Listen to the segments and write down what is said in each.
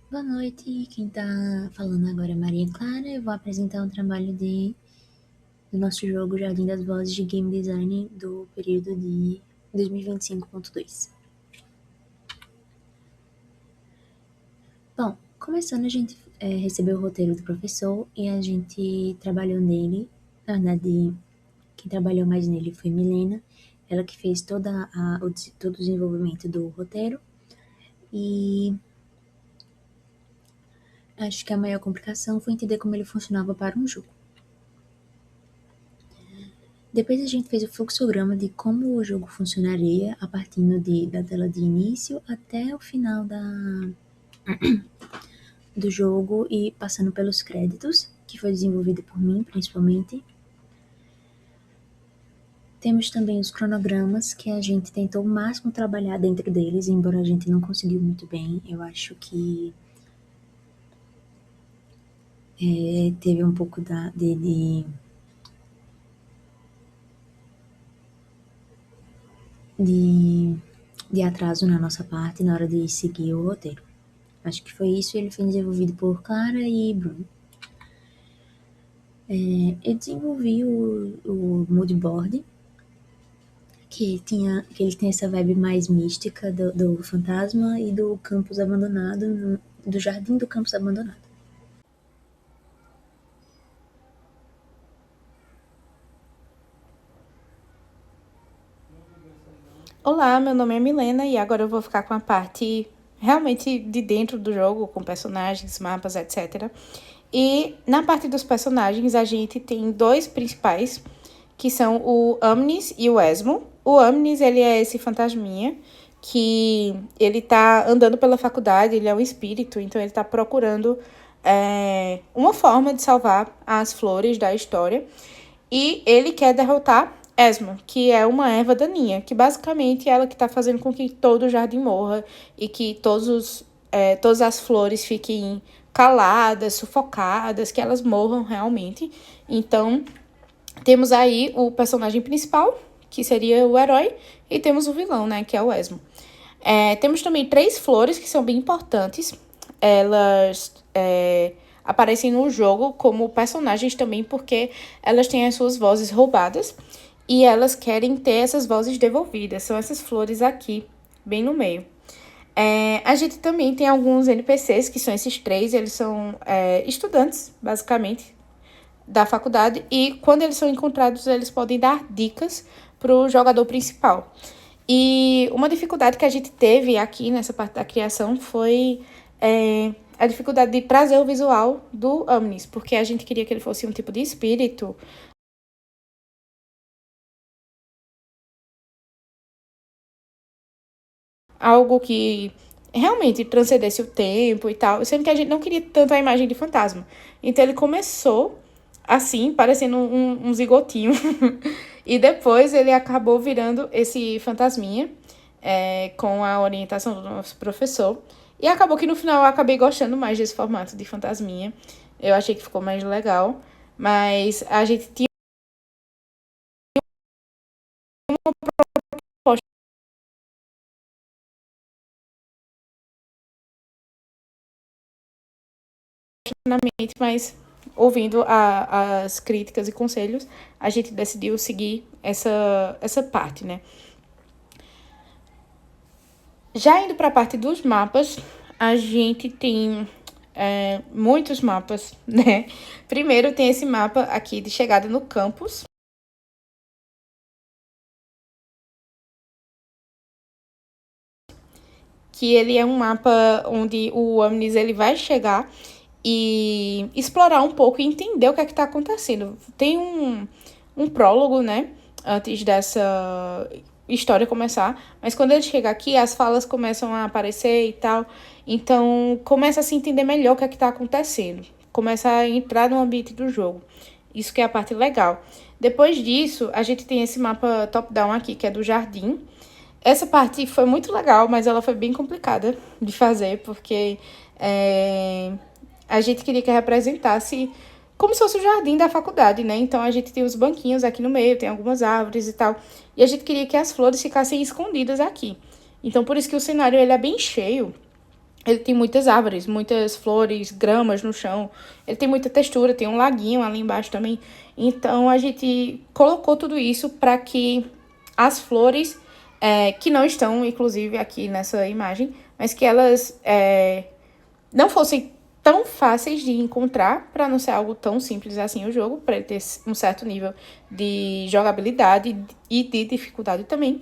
Boa noite, quem tá falando agora é Maria Clara. Eu vou apresentar um trabalho do nosso jogo Jardim das Vozes de Game Design do período de 2025.2. Bom, começando a gente recebeu o roteiro do professor e a gente trabalhou nele. Na verdade, quem trabalhou mais nele foi Milena, ela que fez todo o desenvolvimento do roteiro. E acho que a maior complicação foi entender como ele funcionava para um jogo. Depois a gente fez o fluxograma de como o jogo funcionaria a partir da tela de início até o final do jogo e passando pelos créditos, que foi desenvolvido por mim, principalmente. Temos também os cronogramas, que a gente tentou o máximo trabalhar dentro deles, embora a gente não conseguiu muito bem. Eu acho que teve um pouco de, de atraso na nossa parte na hora de seguir o roteiro. Acho que foi isso, ele foi desenvolvido por Clara e Bruno. Eu desenvolvi o moodboard, que ele tem essa vibe mais mística do fantasma e do campus abandonado, do jardim do campus abandonado. Olá, meu nome é Milena e agora eu vou ficar com a parte realmente de dentro do jogo, com personagens, mapas, etc. E na parte dos personagens, a gente tem dois principais, que são o Amnis e o Esmo. O Amnis, ele é esse fantasminha que ele tá andando pela faculdade, ele é um espírito, então ele tá procurando uma forma de salvar as flores da história. E ele quer derrotar Esma, que é uma erva daninha, que basicamente é ela que está fazendo com que todo o jardim morra e que todas as flores fiquem caladas, sufocadas, que elas morram realmente. Então, temos aí o personagem principal, que seria o herói, e temos o vilão, né, que é o Esmo. Temos também três flores que são bem importantes. Elas aparecem no jogo como personagens também porque elas têm as suas vozes roubadas e elas querem ter essas vozes devolvidas. São essas flores aqui, bem no meio. A gente também tem alguns NPCs, que são esses três, eles são estudantes, basicamente, da faculdade, e quando eles são encontrados, eles podem dar dicas para o jogador principal. E uma dificuldade que a gente teve aqui nessa parte da criação foi a dificuldade de trazer o visual do Amnis, porque a gente queria que ele fosse um tipo de espírito, algo que realmente transcendesse o tempo e tal, sendo que a gente não queria tanto a imagem de fantasma. Então ele começou assim, parecendo um zigotinho, e depois ele acabou virando esse fantasminha, com a orientação do nosso professor. E acabou que no final eu acabei gostando mais desse formato de fantasminha. Eu achei que ficou mais legal. Mas a gente tinha posto na mente, mas ouvindo as críticas e conselhos, a gente decidiu seguir essa parte, né? Já indo para a parte dos mapas, a gente tem muitos mapas, né? Primeiro tem esse mapa aqui de chegada no campus, que ele é um mapa onde o Omnis ele vai chegar e explorar um pouco e entender o que é que está acontecendo. Tem um prólogo, né? Antes dessa história começar, mas quando ele chega aqui, as falas começam a aparecer e tal, então começa a se entender melhor o que é que está acontecendo, começa a entrar no ambiente do jogo. Isso que é a parte legal. Depois disso, a gente tem esse mapa top-down aqui, que é do jardim. Essa parte foi muito legal, mas ela foi bem complicada de fazer, porque a gente queria que representasse como se fosse o jardim da faculdade, né? Então a gente tem os banquinhos aqui no meio, tem algumas árvores e tal. E a gente queria que as flores ficassem escondidas aqui. Então por isso que o cenário ele é bem cheio. Ele tem muitas árvores, muitas flores, gramas no chão. Ele tem muita textura, tem um laguinho ali embaixo também. Então a gente colocou tudo isso para que as flores, que não estão, inclusive, aqui nessa imagem, mas que elas não fossem tão fáceis de encontrar, para não ser algo tão simples assim o jogo, para ele ter um certo nível de jogabilidade e de dificuldade também.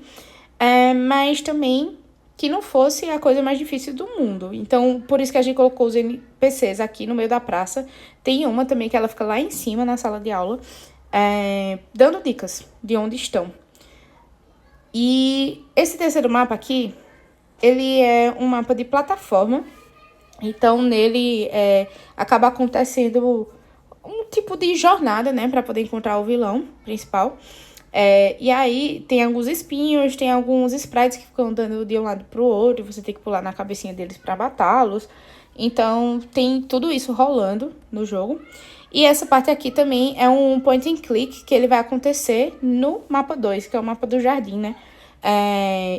Mas também que não fosse a coisa mais difícil do mundo. Então, por isso que a gente colocou os NPCs aqui no meio da praça. Tem uma também que ela fica lá em cima, na sala de aula, dando dicas de onde estão. E esse terceiro mapa aqui, ele é um mapa de plataforma. Então, nele acaba acontecendo um tipo de jornada, né, para poder encontrar o vilão principal. E aí tem alguns espinhos, tem alguns sprites que ficam andando de um lado pro outro, você tem que pular na cabecinha deles para matá-los. Então tem tudo isso rolando no jogo. E essa parte aqui também é um point and click que ele vai acontecer no mapa 2, que é o mapa do jardim, né?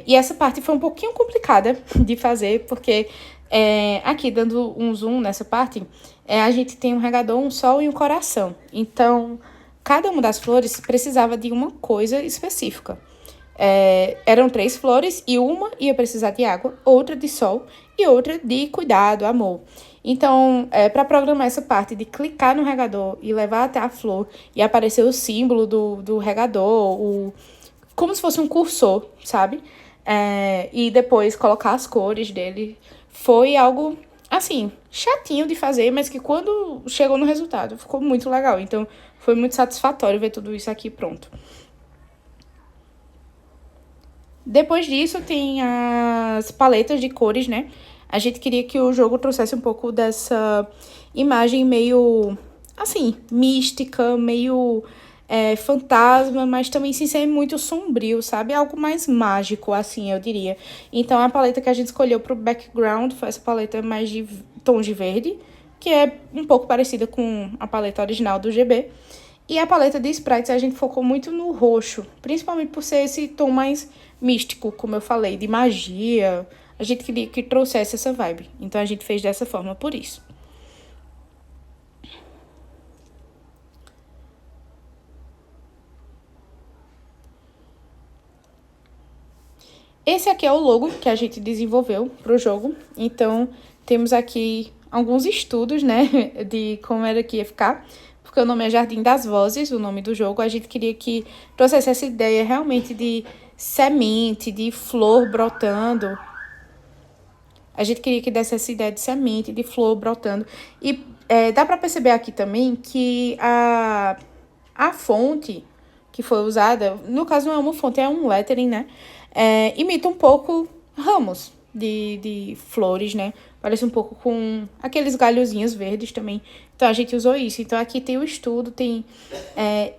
E essa parte foi um pouquinho complicada de fazer, porque aqui, dando um zoom nessa parte, a gente tem um regador, um sol e um coração. Então, cada uma das flores precisava de uma coisa específica. Eram 3 flores e uma ia precisar de água, outra de sol e outra de cuidado, amor. Então, para programar essa parte de clicar no regador e levar até a flor e aparecer o símbolo do regador, como se fosse um cursor, sabe? E depois colocar as cores dele, foi algo, assim, chatinho de fazer, mas que quando chegou no resultado ficou muito legal. Então, foi muito satisfatório ver tudo isso aqui pronto. Depois disso, tem as paletas de cores, né? A gente queria que o jogo trouxesse um pouco dessa imagem meio, assim, mística, meio fantasma, mas também sem ser muito sombrio, sabe? Algo mais mágico, assim, eu diria. Então, a paleta que a gente escolheu pro background foi essa paleta mais de tons de verde, que é um pouco parecida com a paleta original do GB. E a paleta de sprites a gente focou muito no roxo, principalmente por ser esse tom mais místico, como eu falei, de magia. A gente queria que trouxesse essa vibe. Então a gente fez dessa forma por isso. Esse aqui é o logo que a gente desenvolveu pro jogo. Então temos aqui alguns estudos, né, de como era que ia ficar. Porque o nome é Jardim das Vozes, o nome do jogo. A gente queria que trouxesse essa ideia realmente de semente, de flor brotando. A gente queria que desse essa ideia de semente, de flor brotando. E dá para perceber aqui também que a fonte que foi usada, no caso não é uma fonte, é um lettering, né? Imita um pouco ramos de flores, né? Parece um pouco com aqueles galhozinhos verdes também. Então a gente usou isso. Então aqui tem o estudo, tem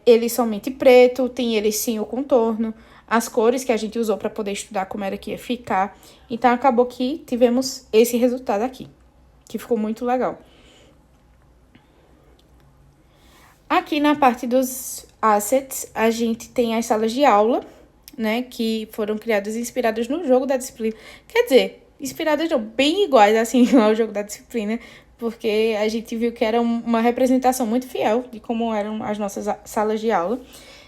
ele somente preto, tem ele sim o contorno, as cores que a gente usou para poder estudar como era que ia ficar. Então acabou que tivemos esse resultado aqui, que ficou muito legal. Aqui na parte dos assets, a gente tem as salas de aula, né, que foram criadas e inspiradas no jogo da disciplina. Quer dizer, inspiradas não, bem iguais, assim, ao jogo da disciplina, porque a gente viu que era uma representação muito fiel de como eram as nossas salas de aula.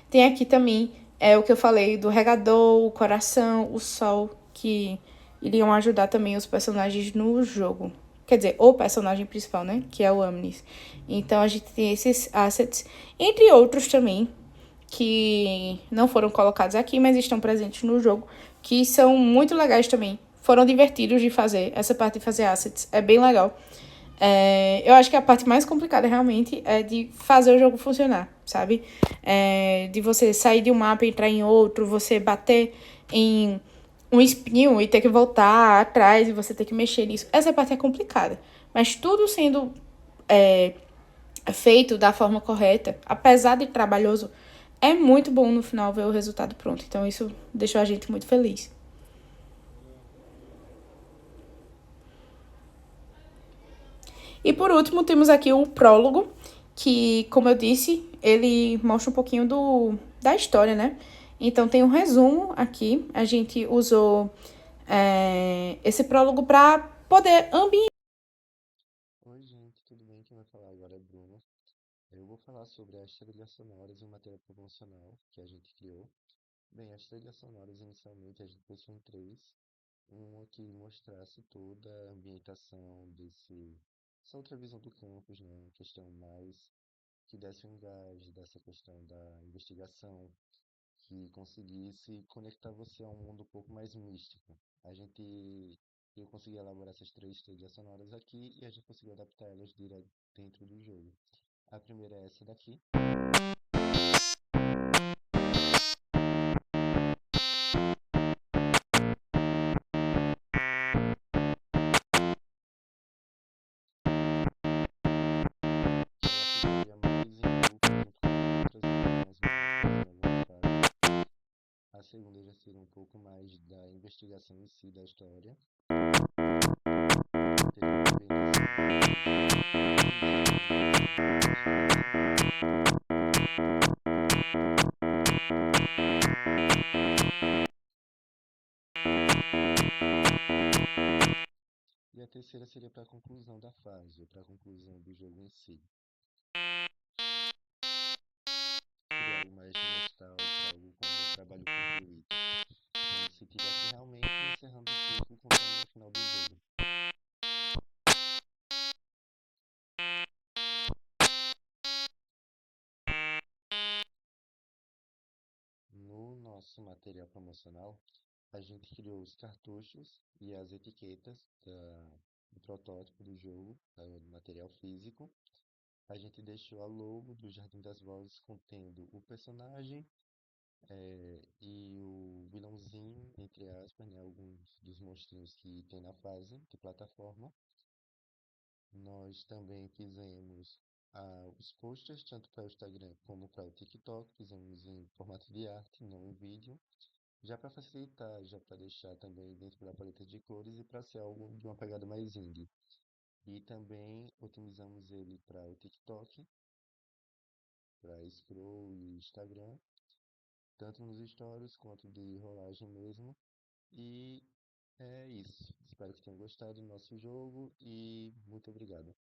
Tem aqui também o que eu falei do regador, o coração, o sol, que iriam ajudar também os personagens no jogo. Quer dizer, o personagem principal, né, que é o Amnis. Então, a gente tem esses assets, entre outros também, que não foram colocados aqui, mas estão presentes no jogo, que são muito legais também. Foram divertidos de fazer. Essa parte de fazer assets é bem legal. Eu acho que a parte mais complicada realmente é de fazer o jogo funcionar, sabe? De você sair de um mapa e entrar em outro, você bater em um espinho e ter que voltar atrás e você ter que mexer nisso. Essa parte é complicada. Mas tudo sendo feito da forma correta, apesar de trabalhoso, é muito bom no final ver o resultado pronto. Então isso deixou a gente muito feliz. E por último, temos aqui o prólogo, que, como eu disse, ele mostra um pouquinho da história, né? Então tem um resumo aqui. A gente usou esse prólogo para poder ambientar. Oi, gente, tudo bem? Quem vai falar agora é Bruno. Eu vou falar sobre as trilhas sonoras e o material promocional que a gente criou. Bem, as trilhas sonoras inicialmente a gente pensou em três. Uma que mostrasse toda a ambientação essa outra visão do campus, né? Uma questão mais que desse um gás dessa questão da investigação, que conseguisse conectar você a um mundo um pouco mais místico. Eu consegui elaborar essas três trilhas sonoras aqui e a gente conseguiu adaptar elas direto dentro do jogo. A primeira é essa daqui, que ela ficaria mais em loop junto com as outras em algumas mapas, em algumas fases. A segunda já seria um pouco mais da investigação em si da história. Teria também nesse loop místico, de investigação. E a terceira seria para a conclusão da fase, ou para a conclusão do jogo em si. Seria algo mais nostálgico, algo como um trabalho concluído. Como se estivesse realmente encerrando o ciclo, contando no final do jogo. No nosso material promocional, a gente criou os cartuchos e as etiquetas do protótipo do jogo, do material físico. A gente deixou a logo do Jardim das Vozes contendo o personagem e o vilãozinho, entre aspas, né, alguns dos monstrinhos que tem na fase de plataforma. Nós também fizemos os posters, tanto para o Instagram como para o TikTok, fizemos em formato de arte, não em vídeo, já para facilitar, já para deixar também dentro da paleta de cores e para ser algo de uma pegada mais indie. E também otimizamos ele para o TikTok, para scroll e Instagram, tanto nos stories quanto de rolagem mesmo. E é isso. Espero que tenham gostado do nosso jogo e muito obrigado.